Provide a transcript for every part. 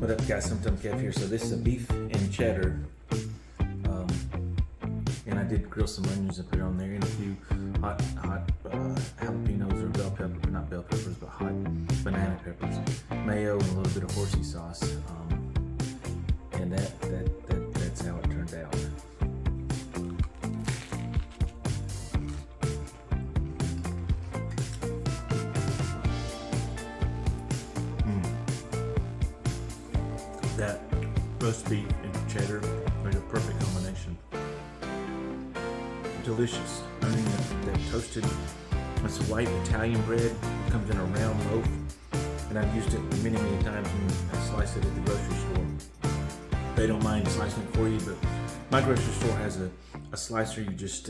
What up guys, Sometime Kev here. So this is a beef and cheddar. And I did grill some onions and put it on there, and a few hot jalapenos or bell pepper, not bell peppers, but hot banana peppers, mayo, and a little bit of horsey sauce. And that's how it turned out. That roast beef and cheddar make a perfect combination. Delicious. I mean, that toasted, it's white Italian bread. It comes in a round loaf, and I've used it many times when I slice it at the grocery store. They don't mind slicing it for you, but my grocery store has a slicer. You just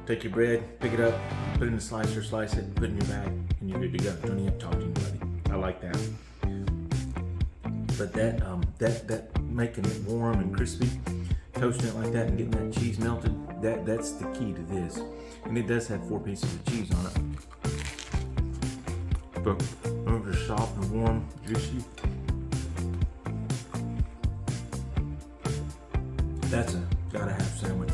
take your bread, pick it up, put it in the slicer, slice it, put it in your bag, and you're good to go. Don't even have to talk to anybody. I like that. But that making it warm and crispy, toasting it like that and getting that cheese melted, that's the key to this. And it does have 4 pieces of cheese on it. But those are soft and warm, juicy. That's a gotta have sandwich.